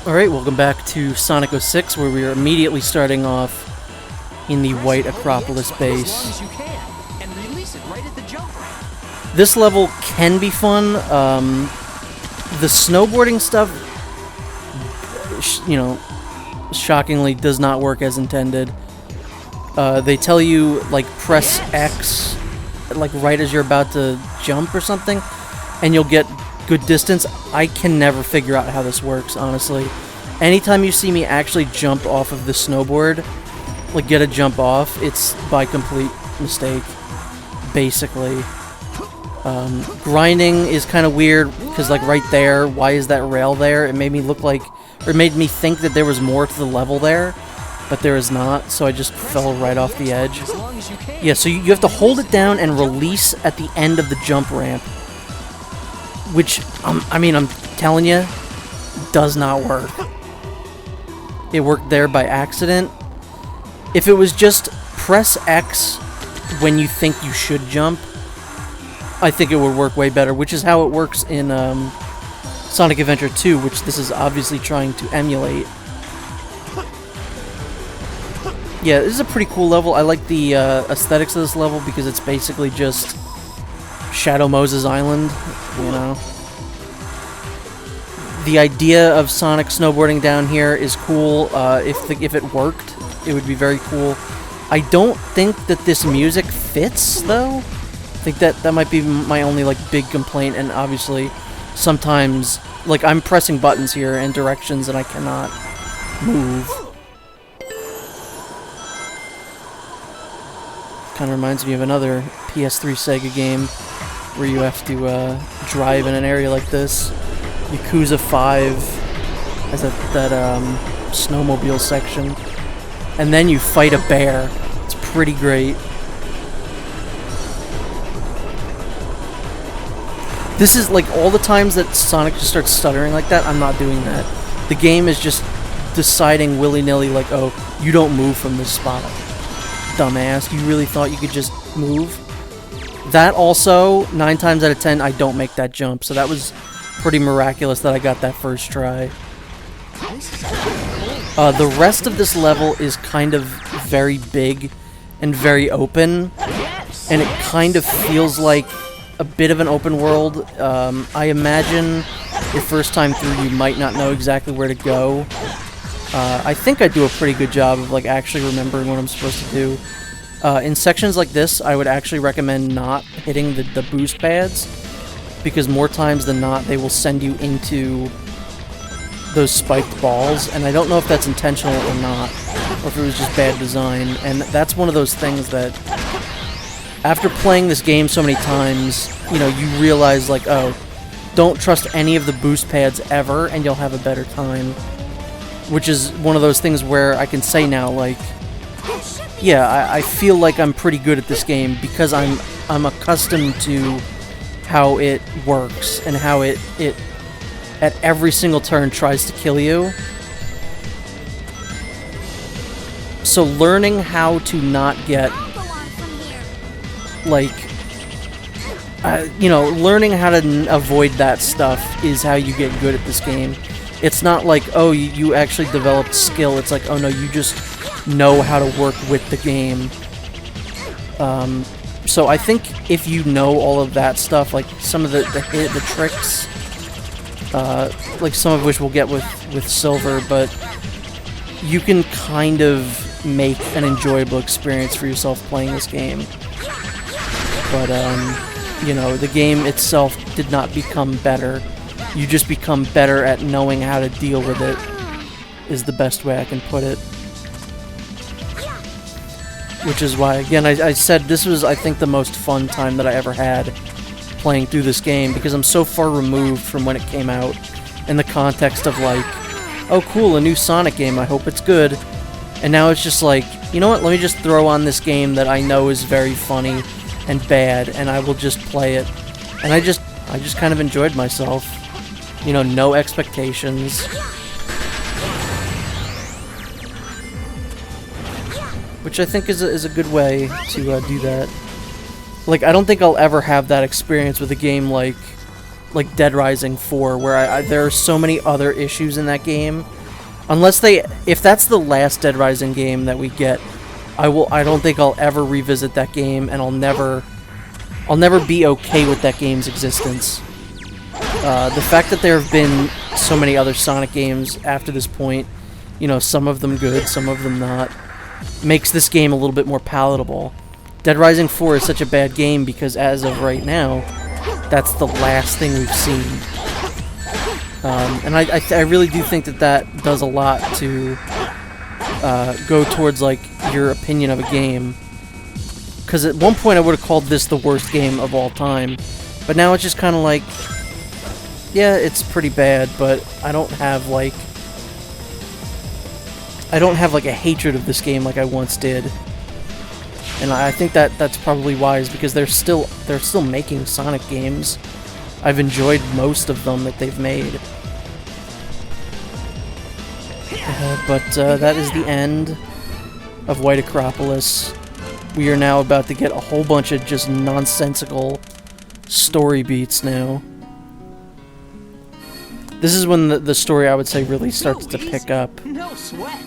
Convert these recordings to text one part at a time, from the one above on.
Alright, welcome back to Sonic 06, where we are immediately starting off in the White Acropolis base. This level can be fun. The snowboarding stuff, shockingly does not work as intended. They tell you, like, press X, like, right as you're about to jump or something, and you'll get good distance. I can never figure out how this works, honestly. Anytime you see me actually jump off of the snowboard, like get a jump off, it's by complete mistake, basically. Grinding is kind of weird, because like right there, why is that rail there? It made me look like, or it made me think that there was more to the level there, but there is not, so I just fell right off the edge. Yeah, so you have to hold it down and release at the end of the jump ramp, which, I'm telling you, does not work. It worked there by accident. If it was just press X when you think you should jump, I think it would work way better, which is how it works in Sonic Adventure 2, which this is obviously trying to emulate. Yeah, this is a pretty cool level. I like the aesthetics of this level because it's basically just Shadow Moses Island, you know. The idea of Sonic snowboarding down here is cool. If it worked, it would be very cool. I don't think that this music fits, though. I think that might be my only, like, big complaint, and obviously, sometimes, like, I'm pressing buttons here and directions and I cannot move. Kind of reminds me of another PS3 Sega game where you have to drive in an area like this. Yakuza 5 has that snowmobile section, and then you fight a bear. It's pretty great. This is like all the times that Sonic just starts stuttering like that, I'm not doing that. The game is just deciding willy-nilly, like, oh, you don't move from this spot. Dumbass, you really thought you could just move? That also, 9 times out of 10, I don't make that jump, so that was pretty miraculous that I got that first try. The rest of this level is kind of very big and very open, and it kind of feels like a bit of an open world. I imagine your first time through you might not know exactly where to go. I think I do a pretty good job of like actually remembering what I'm supposed to do. In sections like this, I would actually recommend not hitting the boost pads, because more times than not, they will send you into those spiked balls, and I don't know if that's intentional or not, or if it was just bad design, and that's one of those things that, after playing this game so many times, you know, you realize, like, oh, don't trust any of the boost pads ever, and you'll have a better time. Which is one of those things where I can say now, like, yeah, I feel like I'm pretty good at this game, because I'm accustomed to how it works, and how it at every single turn tries to kill you. So learning how to not get, like, learning how to avoid that stuff is how you get good at this game. It's not like, oh, you actually developed skill. It's like, oh no, you just know how to work with the game. So I think if you know all of that stuff, like some of the tricks, like some of which we'll get with Silver, but you can kind of make an enjoyable experience for yourself playing this game. But, the game itself did not become better. You just become better at knowing how to deal with it, is the best way I can put it. Which is why, again, I said this was, I think, the most fun time that I ever had playing through this game, because I'm so far removed from when it came out, in the context of, like, oh cool, a new Sonic game, I hope it's good. And now it's just like, you know what, let me just throw on this game that I know is very funny and bad, and I will just play it. And I just kind of enjoyed myself. You know, no expectations. Which I think is a good way to do that. Like, I don't think I'll ever have that experience with a game like Dead Rising 4, where there are so many other issues in that game Unless if that's the last Dead Rising game that we get, I don't think I'll ever revisit that game, and I'll never be okay with that game's existence. The fact that there have been so many other Sonic games after this point, you know, some of them good, some of them not, makes this game a little bit more palatable. Dead Rising 4 is such a bad game because as of right now, that's the last thing we've seen. And I really do think that does a lot to go towards, like, your opinion of a game. Because at one point I would have called this the worst game of all time, but now it's just kind of like, yeah, it's pretty bad, but I don't have like a hatred of this game like I once did. And I think that's probably wise, because they're still making Sonic games. I've enjoyed most of them that they've made. But that is the end of White Acropolis. We are now about to get a whole bunch of just nonsensical story beats now. This is when the story, I would say, really starts to pick up. No sweat.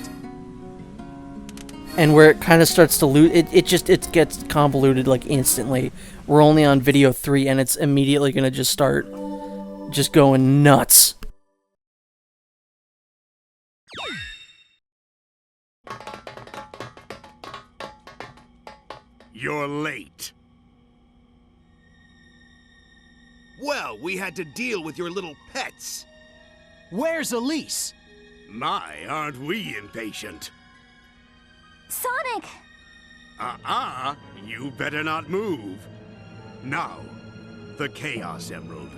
And where it kind of starts to lose, it gets convoluted like instantly. We're only on video 3 and it's immediately gonna just start just going nuts. You're late. Well, we had to deal with your little pets. Where's Elise? My, aren't we impatient? Sonic! You better not move. Now, the Chaos Emerald.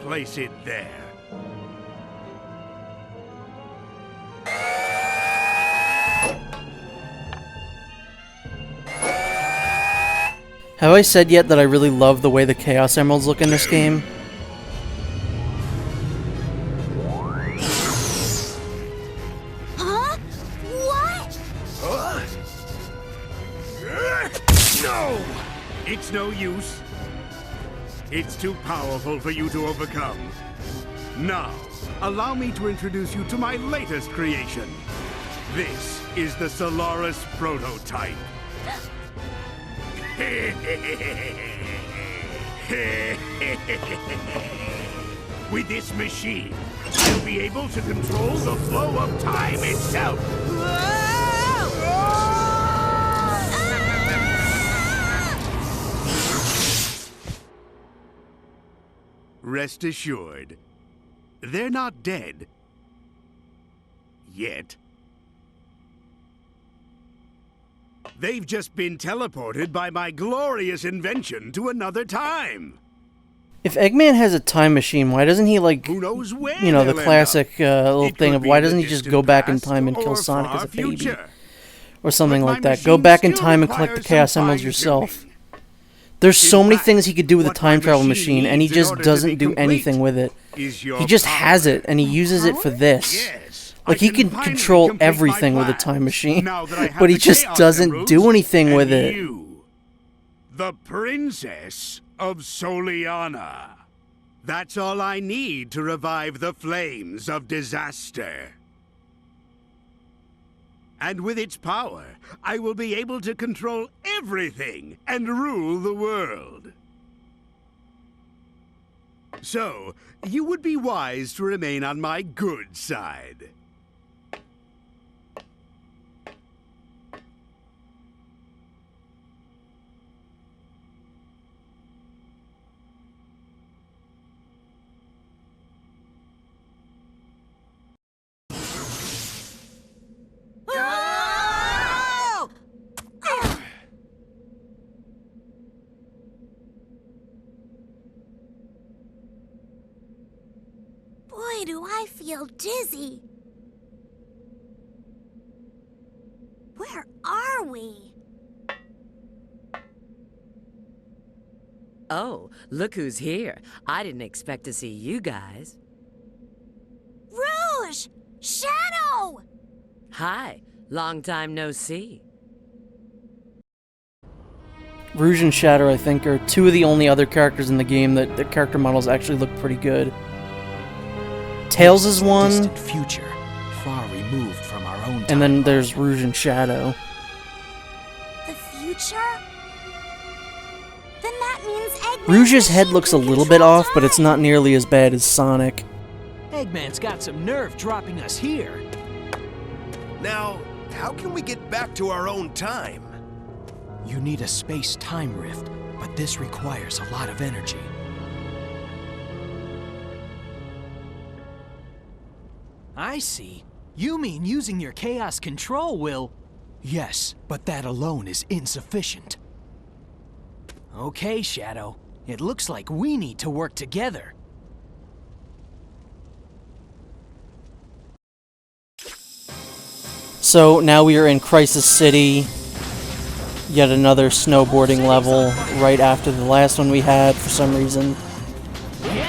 Place it there. Have I said yet that I really love the way the Chaos Emeralds look in this game? Huh? What? No! It's no use. It's too powerful for you to overcome. Now, allow me to introduce you to my latest creation. This is the Solaris Prototype. With this machine, you'll be able to control the flow of time itself. Rest assured, they're not dead. Yet. They've just been teleported by my glorious invention to another time. If Eggman has a time machine, why doesn't he, like, Who knows where you know, the they'll classic little It thing could of be why the doesn't he just distant go back in past time and kill or Sonic as far a baby? future. Or something But like my that. Go machine back in still time and collect the requires Chaos some Emeralds yourself. fine-tuning. There's so In many fact, things he could do with the what time my travel machine machine, and he needs in just order to doesn't be do complete anything with it. Is your He just power. has it, and he uses it for this. Yes, Like, I he can finally control complete my everything with a plans, time machine, now that I have but he the just Chaos doesn't Emeralds do anything and with it. You, the Princess of Soliana. That's all I need to revive the flames of disaster. And with its power, I will be able to control everything and rule the world. So, you would be wise to remain on my good side. Oh! Boy, do I feel dizzy. Where are we? Oh, look who's here. I didn't expect to see you guys. Rouge! Shadow! Hi, long time no see. Rouge and Shadow, I think, are two of the only other characters in the game that the character models actually look pretty good. Tails is one, Distant future, far removed from our own time. and then there's Rouge and Shadow. The future? Then that means Eggman's Rouge's head machine looks a can little bit control off, but it's time. not nearly as bad as Sonic. Eggman's got some nerve dropping us here. Now, how can we get back to our own time? You need a space-time rift, but this requires a lot of energy. I see. You mean using your chaos control will... Yes, but that alone is insufficient. Okay, Shadow. It looks like we need to work together. So now we are in Crisis City. Yet another snowboarding level right after the last one we had for some reason.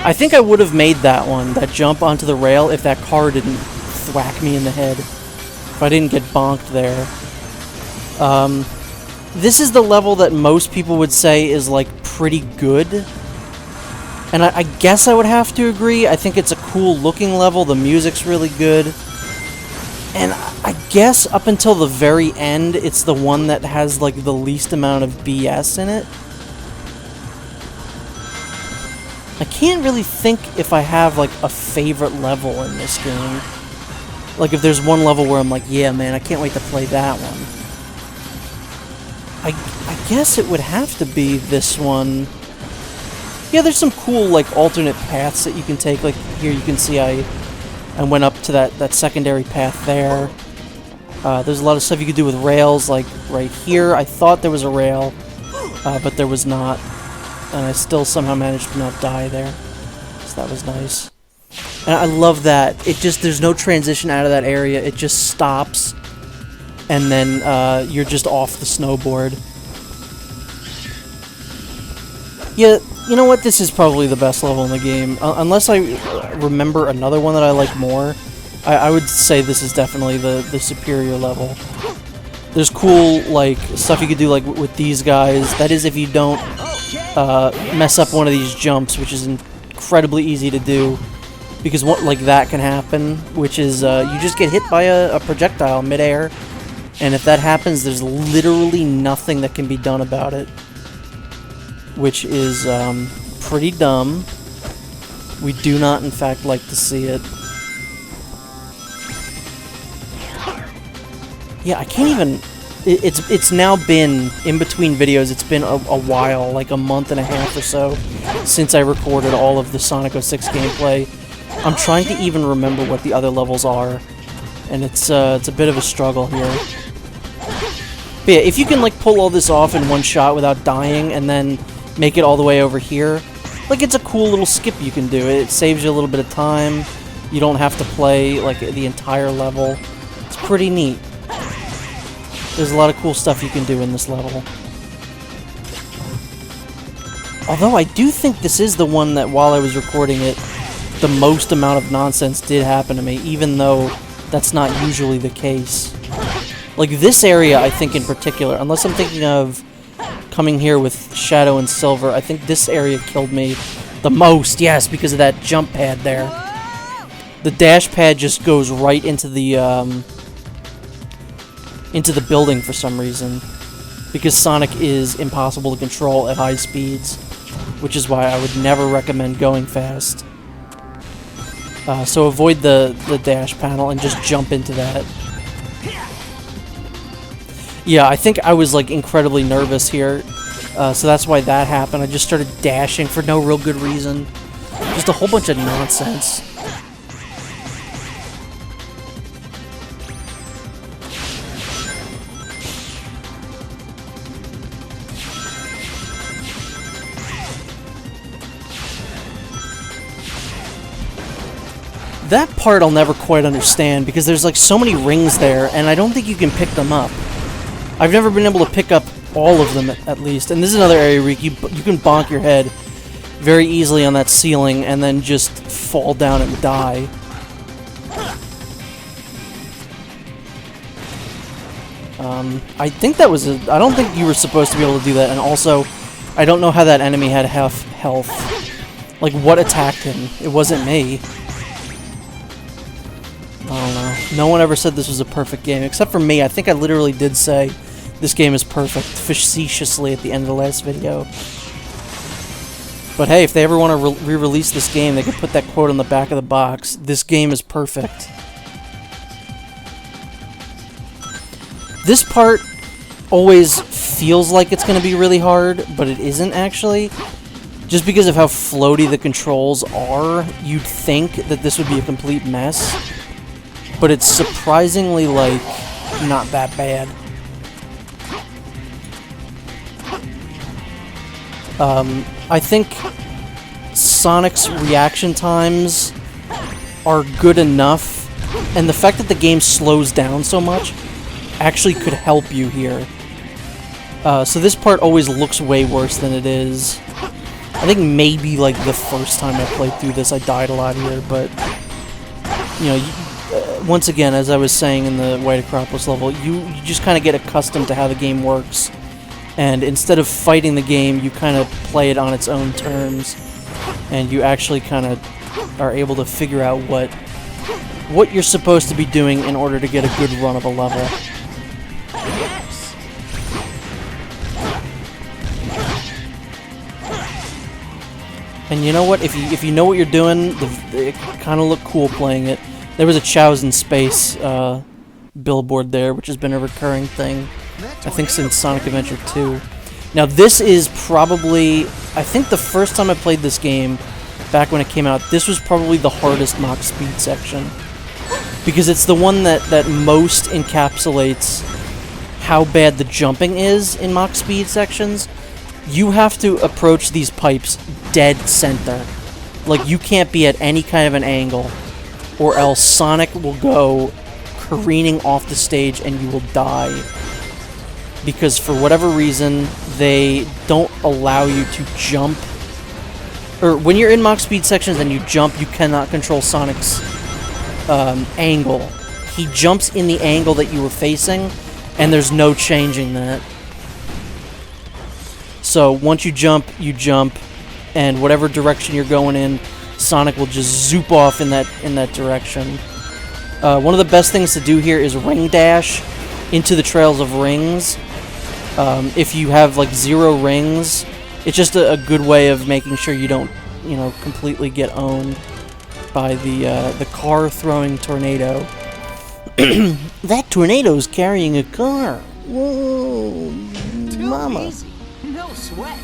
I think I would have made that one, that jump onto the rail, if that car didn't thwack me in the head. If I didn't get bonked there. This is the level that most people would say is, like, pretty good. And I guess I would have to agree. I think it's a cool looking level, the music's really good. And I guess up until the very end, it's the one that has, like, the least amount of BS in it. I can't really think if I have, like, a favorite level in this game. Like, if there's one level where I'm like, yeah, man, I can't wait to play that one. I guess it would have to be this one. Yeah, there's some cool, like, alternate paths that you can take. Like, here you can see I went up to that secondary path there. There's a lot of stuff you could do with rails, like right here. I thought there was a rail, but there was not. And I still somehow managed to not die there. So that was nice. And I love that. It just, there's no transition out of that area. It just stops. And then you're just off the snowboard. Yeah, you know what? This is probably the best level in the game. Unless I remember another one that I like more, I would say this is definitely the superior level. There's cool, like, stuff you could do, like, with these guys. That is if you don't mess up one of these jumps, which is incredibly easy to do. Because what, like, that can happen, which is you just get hit by a projectile midair. And if that happens, there's literally nothing that can be done about it. Which is pretty dumb. We do not, in fact, like to see it. Yeah, I can't even... It's now been, in between videos, it's been a while, like a month and a half or so, since I recorded all of the Sonic 06 gameplay. I'm trying to even remember what the other levels are, and it's a bit of a struggle here. But yeah, if you can, like, pull all this off in one shot without dying, and then make it all the way over here, like, it's a cool little skip you can do. It saves you a little bit of time. You don't have to play, like, the entire level. It's pretty neat. There's a lot of cool stuff you can do in this level. Although I do think this is the one that, while I was recording it, the most amount of nonsense did happen to me, even though that's not usually the case. Like, this area, I think, in particular, unless I'm thinking of coming here with Shadow and Silver, I think this area killed me the most, yes, because of that jump pad there. The dash pad just goes right into the building for some reason, because Sonic is impossible to control at high speeds, which is why I would never recommend going fast. So avoid the dash panel and just jump into that. Yeah, I think I was, like, incredibly nervous here, so that's why that happened. I just started dashing for no real good reason. Just a whole bunch of nonsense. That part I'll never quite understand, because there's, like, so many rings there, and I don't think you can pick them up. I've never been able to pick up all of them, at least. And this is another area where you can bonk your head very easily on that ceiling and then just fall down and die. I think that was I don't think you were supposed to be able to do that, and also, I don't know how that enemy had half health. Like, what attacked him? It wasn't me. I don't know. No one ever said this was a perfect game, except for me. I think I literally did say this game is perfect, facetiously at the end of the last video. But hey, if they ever want to re-release this game, they could put that quote on the back of the box. This game is perfect. This part always feels like it's going to be really hard, but it isn't actually. Just because of how floaty the controls are, you'd think that this would be a complete mess. But it's surprisingly, like, not that bad. I think Sonic's reaction times are good enough, and the fact that the game slows down so much actually could help you here. So this part always looks way worse than it is. I think maybe, like, the first time I played through this, I died a lot here, but, you know, once again, as I was saying in the White Acropolis level, you just kind of get accustomed to how the game works, and instead of fighting the game, you kind of play it on its own terms, and you actually kind of are able to figure out what you're supposed to be doing in order to get a good run of a level. And you know what? If you know what you're doing, it kind of look cool playing it. There was a Chow's in Space billboard there, which has been a recurring thing, I think, since Sonic Adventure 2. Now, this is probably, I think the first time I played this game, back when it came out, this was probably the hardest Mach Speed section. Because it's the one that most encapsulates how bad the jumping is in Mach Speed sections. You have to approach these pipes dead center. Like, you can't be at any kind of an angle, or else Sonic will go careening off the stage and you will die. Because for whatever reason, they don't allow you to jump. Or when you're in Mach Speed sections and you jump, you cannot control Sonic's angle. He jumps in the angle that you were facing, and there's no changing that. So once you jump, and whatever direction you're going in, Sonic will just zoop off in that direction. One of the best things to do here is ring dash into the trails of rings. If you have like 0 rings, it's just a good way of making sure you don't, you know, completely get owned by the car throwing tornado. That tornado's carrying a car. Whoa, mama. Easy. No sweat.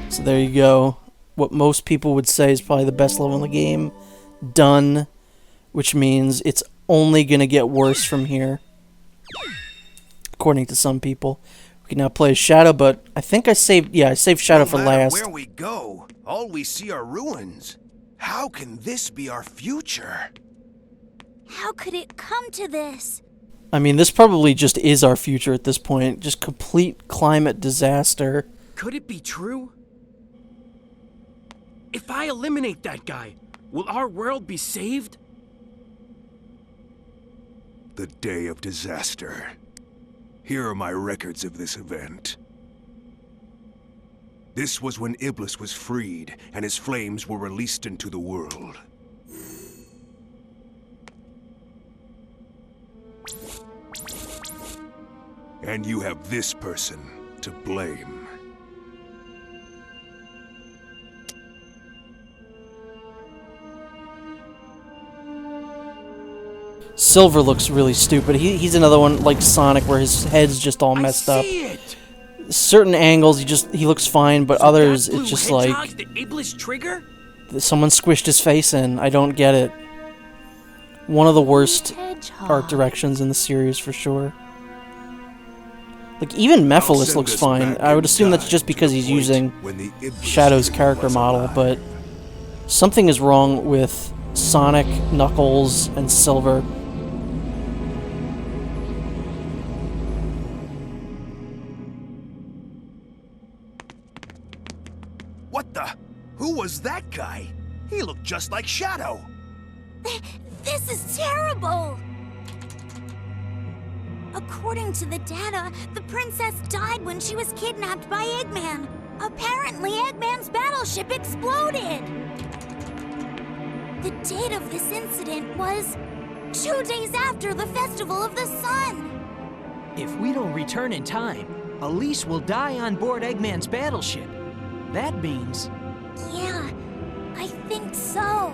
So there you go. What most people would say is probably the best level in the game. Done. Which means it's only going to get worse from here. According to some people. We can now play as Shadow, but I think I saved Shadow for last. Where we go, all we see are ruins. How can this be our future? How could it come to this? I mean, this probably just is our future at this point. Just complete climate disaster. Could it be true? If I eliminate that guy, will our world be saved? The day of disaster. Here are my records of this event. This was when Iblis was freed, and his flames were released into the world. And you have this person to blame. Silver looks really stupid. He's another one like Sonic where his head's just all messed up. Certain angles he looks fine, but others it's just like the Iblis trigger? Someone squished his face in. I don't get it. One of the worst art directions in the series for sure. Like, even Mephiles looks fine. I would assume that's just because he's using Shadow's character model, but something is wrong with Sonic, Knuckles, and Silver. What the? Who was that guy? He looked just like Shadow. This is terrible! According to the data, the princess died when she was kidnapped by Eggman. Apparently, Eggman's battleship exploded! The date of this incident was 2 days after the Festival of the Sun! If we don't return in time, Elise will die on board Eggman's battleship. That means... Yeah, I think so.